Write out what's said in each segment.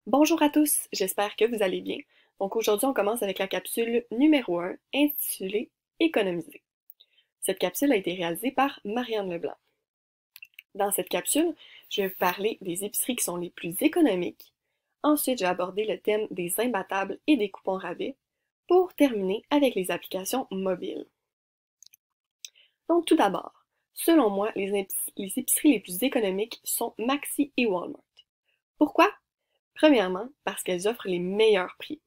Bonjour à tous, j'espère que vous allez bien. Donc aujourd'hui, on commence avec la capsule numéro 1, intitulée Économiser. Cette capsule a été réalisée par Marianne Leblanc. Dans cette capsule, je vais vous parler des épiceries qui sont les plus économiques. Ensuite, je vais aborder le thème des imbattables et des coupons rabais, pour terminer avec les applications mobiles. Donc tout d'abord, selon moi, les épiceries les plus économiques sont Maxi et Walmart. Pourquoi? Premièrement, parce qu'elles offrent les meilleurs prix.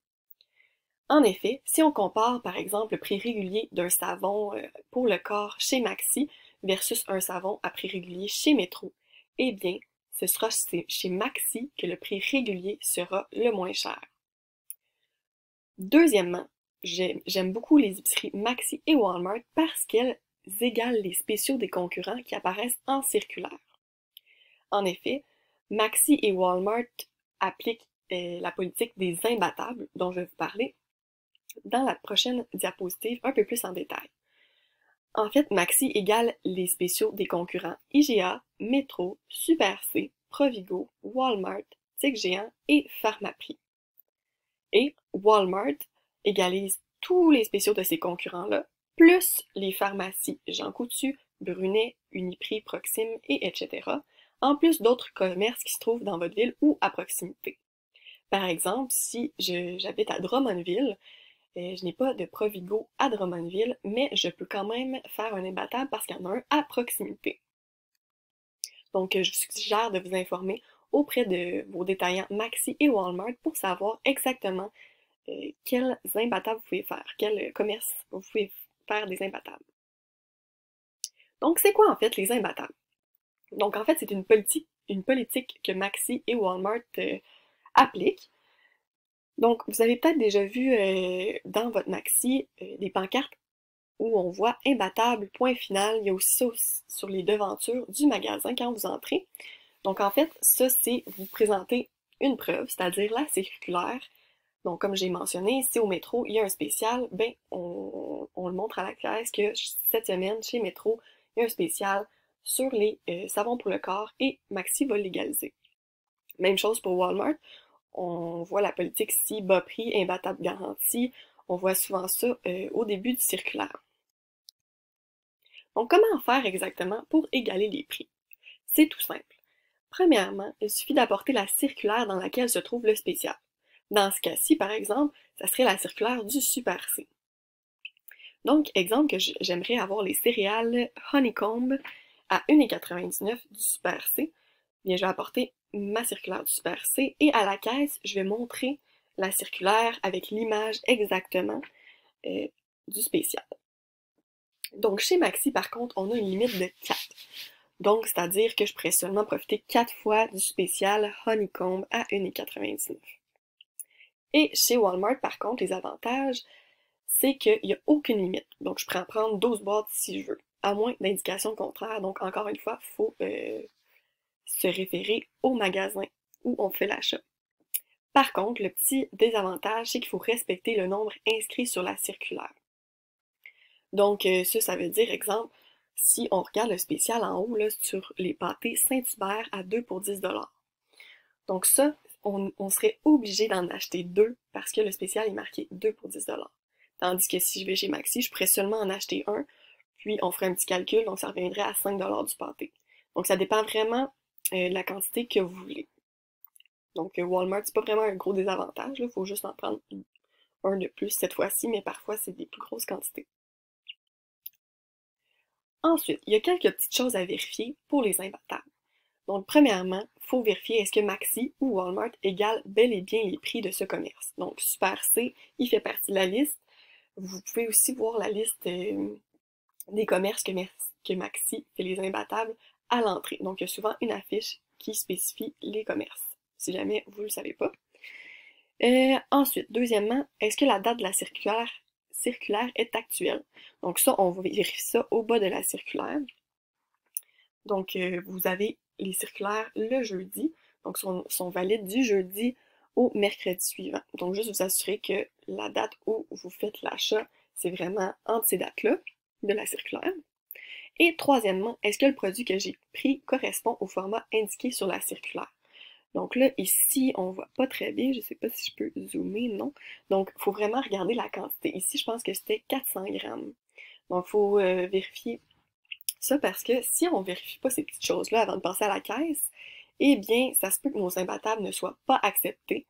En effet, si on compare par exemple le prix régulier d'un savon pour le corps chez Maxi versus un savon à prix régulier chez Metro, eh bien, ce sera chez Maxi que le prix régulier sera le moins cher. Deuxièmement, j'aime beaucoup les épiceries Maxi et Walmart parce qu'elles égalent les spéciaux des concurrents qui apparaissent en circulaire. En effet, Maxi et Walmart appliquent la politique des imbattables dont je vais vous parler dans la prochaine diapositive un peu plus en détail. En fait, Maxi égale les spéciaux des concurrents IGA, Metro, Super C, Provigo, Walmart, Tic Géant et Pharmaprix. Et Walmart égalise tous les spéciaux de ces concurrents-là, plus les pharmacies Jean Coutu, Brunet, Uniprix, Proxime et etc., en plus d'autres commerces qui se trouvent dans votre ville ou à proximité. Par exemple, si j'habite à Drummondville, je n'ai pas de Provigo à Drummondville, mais je peux quand même faire un imbattable parce qu'il y en a un à proximité. Donc, je vous suggère de vous informer auprès de vos détaillants Maxi et Walmart pour savoir exactement quels imbattables vous pouvez faire, quel commerce vous pouvez faire des imbattables. Donc, c'est quoi en fait les imbattables? Donc, en fait, c'est une politique que Maxi et Walmart appliquent. Donc, vous avez peut-être déjà vu dans votre Maxi des pancartes où on voit imbattable, point final. Il y a aussi ça sur les devantures du magasin quand vous entrez. Donc, en fait, ça, c'est vous présenter une preuve, c'est-à-dire la circulaire. Donc, comme j'ai mentionné, si au métro, il y a un spécial, ben, on le montre à la caisse que cette semaine, chez Métro, il y a un spécial sur les savons pour le corps et Maxi va légaliser. Même chose pour Walmart. On voit la politique si bas prix, imbattable garantie. On voit souvent ça au début du circulaire. Donc, comment faire exactement pour égaler les prix? C'est tout simple. Premièrement, il suffit d'apporter la circulaire dans laquelle se trouve le spécial. Dans ce cas-ci, par exemple, ça serait la circulaire du Super C. Donc, exemple que j'aimerais avoir les céréales Honeycomb à 1,99 du Super C. Bien, je vais apporter ma circulaire du Super C et à la caisse, je vais montrer la circulaire avec l'image exactement du spécial. Donc, chez Maxi, par contre, on a une limite de 4. Donc, c'est-à-dire que je pourrais seulement profiter 4 fois du spécial Honeycomb à 1,99. Et chez Walmart, par contre, les avantages, c'est qu'il n'y a aucune limite. Donc, je pourrais en prendre 12 boîtes si je veux, à moins d'indications contraires. Donc, encore une fois, il faut se référer au magasin où on fait l'achat. Par contre, le petit désavantage, c'est qu'il faut respecter le nombre inscrit sur la circulaire. Donc, ça veut dire, exemple, si on regarde le spécial en haut, là, sur les pâtés Saint-Hubert à 2 pour 10 $. Donc ça, on serait obligé d'en acheter 2 parce que le spécial est marqué 2 pour 10 $. Tandis que si je vais chez Maxi, je pourrais seulement en acheter un, puis on ferait un petit calcul, donc ça reviendrait à 5 $ du pâté. Donc ça dépend vraiment de la quantité que vous voulez. Donc Walmart, c'est pas vraiment un gros désavantage, il faut juste en prendre un de plus cette fois-ci, mais parfois c'est des plus grosses quantités. Ensuite, il y a quelques petites choses à vérifier pour les imbattables. Donc, premièrement, il faut vérifier est-ce que Maxi ou Walmart égale bel et bien les prix de ce commerce. Donc, Super C, il fait partie de la liste. Vous pouvez aussi voir la liste des commerces que Maxi fait les imbattables à l'entrée. Donc, il y a souvent une affiche qui spécifie les commerces, si jamais vous ne le savez pas. Ensuite, deuxièmement, est-ce que la date de la circulaire est actuelle? Donc ça, on va vérifier ça au bas de la circulaire. Donc, vous avez les circulaires le jeudi, donc sont valides du jeudi au mercredi suivant. Donc, juste vous assurer que la date où vous faites l'achat, c'est vraiment entre ces dates-là de la circulaire. Et troisièmement, est-ce que le produit que j'ai pris correspond au format indiqué sur la circulaire? Donc là, ici, on voit pas très bien, je sais pas si je peux zoomer, non. Donc, il faut vraiment regarder la quantité. Ici, je pense que c'était 400 grammes. Donc, il faut vérifier ça parce que si on vérifie pas ces petites choses-là avant de passer à la caisse, eh bien, ça se peut que nos imbattables ne soient pas acceptés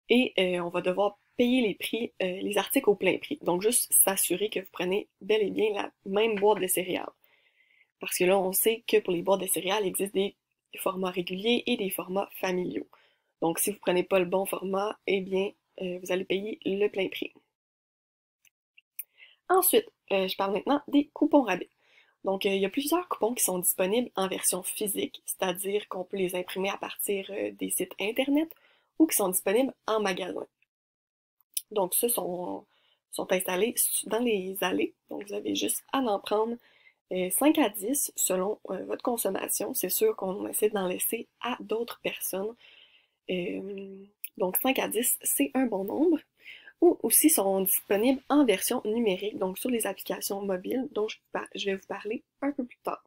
et on va devoir payer les prix, les articles au plein prix. Donc, juste s'assurer que vous prenez bel et bien la même boîte de céréales. Parce que là, on sait que pour les boîtes de céréales, il existe des formats réguliers et des formats familiaux. Donc, si vous ne prenez pas le bon format, eh bien, vous allez payer le plein prix. Ensuite, je parle maintenant des coupons rabais. Donc, il y a plusieurs coupons qui sont disponibles en version physique, c'est-à-dire qu'on peut les imprimer à partir des sites Internet ou qui sont disponibles en magasin. Donc, ceux sont installés dans les allées. Donc, vous avez juste à en prendre 5 à 10 selon votre consommation. C'est sûr qu'on essaie d'en laisser à d'autres personnes. Donc 5 à 10, c'est un bon nombre. Ou aussi sont disponibles en version numérique, donc sur les applications mobiles, dont je vais vous parler un peu plus tard.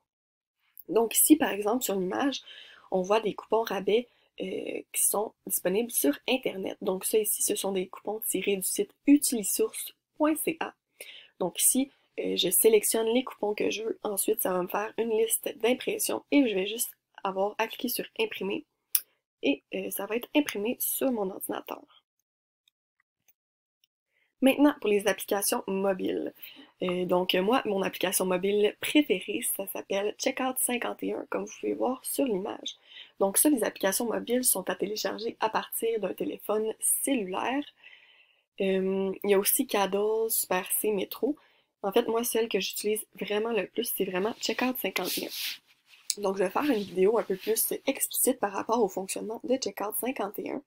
Donc ici, par exemple, sur l'image, on voit des coupons rabais qui sont disponibles sur Internet. Donc ça ici, ce sont des coupons tirés du site utilisource.ca. Donc ici, je sélectionne les coupons que je veux. Ensuite, ça va me faire une liste d'impression et je vais juste avoir à cliquer sur imprimer et ça va être imprimé sur mon ordinateur. Maintenant, pour les applications mobiles. Donc moi, mon application mobile préférée, ça s'appelle Checkout 51, comme vous pouvez voir sur l'image. Donc ça, les applications mobiles sont à télécharger à partir d'un téléphone cellulaire. Il y a aussi Caddle, Super C, Metro. En fait, moi, celle que j'utilise vraiment le plus, c'est vraiment Checkout 51. Donc, je vais faire une vidéo un peu plus explicite par rapport au fonctionnement de Checkout 51,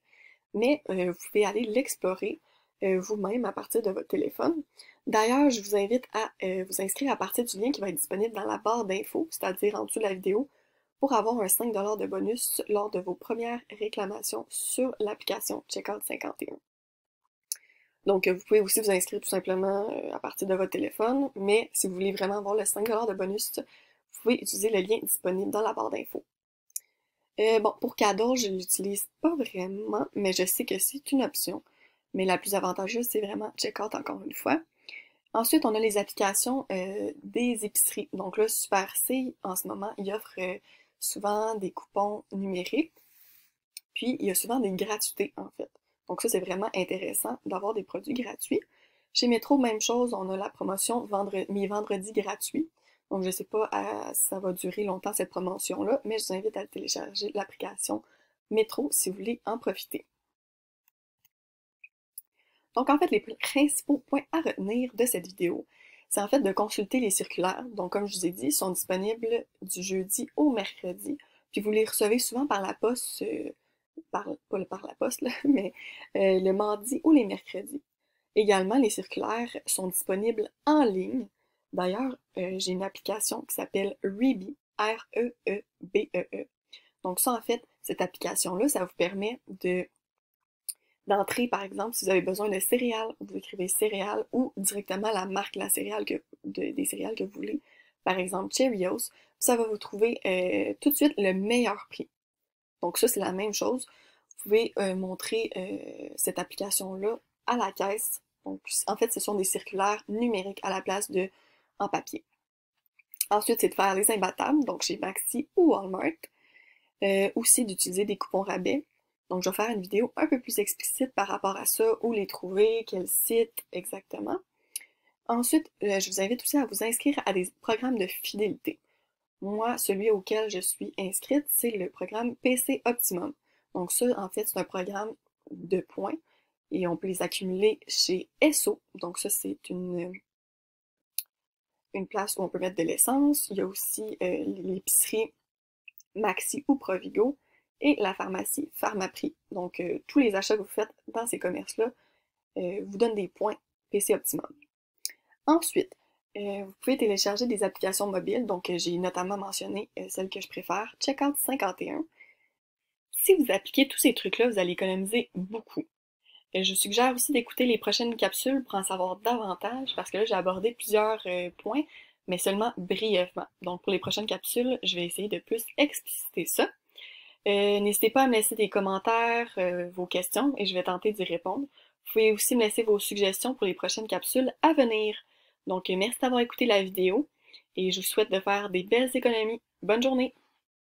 mais vous pouvez aller l'explorer vous-même à partir de votre téléphone. D'ailleurs, je vous invite à vous inscrire à partir du lien qui va être disponible dans la barre d'infos, c'est-à-dire en dessous de la vidéo, pour avoir un 5 de bonus lors de vos premières réclamations sur l'application Checkout 51. Donc, vous pouvez aussi vous inscrire tout simplement à partir de votre téléphone, mais si vous voulez vraiment avoir le 5 de bonus, vous pouvez utiliser le lien disponible dans la barre d'infos. Bon, pour Caddle, je ne l'utilise pas vraiment, mais je sais que c'est une option. Mais la plus avantageuse, c'est vraiment Checkout encore une fois. Ensuite, on a les applications des épiceries. Donc là, Super C, en ce moment, il offre souvent des coupons numériques. Puis, il y a souvent des gratuités, en fait. Donc ça, c'est vraiment intéressant d'avoir des produits gratuits. Chez Metro, même chose, on a la promotion mes vendredis gratuits. Donc je ne sais pas si ça va durer longtemps cette promotion-là, mais je vous invite à télécharger l'application Metro si vous voulez en profiter. Donc en fait, les principaux points à retenir de cette vidéo, c'est en fait de consulter les circulaires. Donc comme je vous ai dit, ils sont disponibles du jeudi au mercredi. Puis vous les recevez souvent par la poste, pas par la poste, là, mais le mardi ou les mercredis. Également, les circulaires sont disponibles en ligne. D'ailleurs, j'ai une application qui s'appelle Reebee, R-E-E-B-E-E. Donc ça, en fait, cette application-là, ça vous permet d'entrer, par exemple, si vous avez besoin de céréales, vous écrivez céréales ou directement la marque de la céréale des céréales que vous voulez. Par exemple, Cheerios, ça va vous trouver tout de suite le meilleur prix. Donc ça, c'est la même chose. Vous pouvez montrer cette application-là à la caisse. Donc, en fait, ce sont des circulaires numériques à la place de en papier. Ensuite, c'est de faire les imbattables, donc chez Maxi ou Walmart. Aussi d'utiliser des coupons rabais. Donc, je vais faire une vidéo un peu plus explicite par rapport à ça, où les trouver, quel site exactement. Ensuite, je vous invite aussi à vous inscrire à des programmes de fidélité. Moi, celui auquel je suis inscrite, c'est le programme PC Optimum. Donc ça, en fait, c'est un programme de points et on peut les accumuler chez Esso. Donc ça, c'est une place où on peut mettre de l'essence. Il y a aussi l'épicerie Maxi ou Provigo et la pharmacie Pharmaprix. Donc tous les achats que vous faites dans ces commerces-là vous donnent des points PC Optimum. Ensuite, vous pouvez télécharger des applications mobiles, donc j'ai notamment mentionné celle que je préfère, Checkout 51. Si vous appliquez tous ces trucs-là, vous allez économiser beaucoup. Je suggère aussi d'écouter les prochaines capsules pour en savoir davantage, parce que là, j'ai abordé plusieurs points, mais seulement brièvement. Donc pour les prochaines capsules, je vais essayer de plus expliciter ça. N'hésitez pas à me laisser des commentaires, vos questions, et je vais tenter d'y répondre. Vous pouvez aussi me laisser vos suggestions pour les prochaines capsules à venir. Donc, merci d'avoir écouté la vidéo, et je vous souhaite de faire des belles économies. Bonne journée!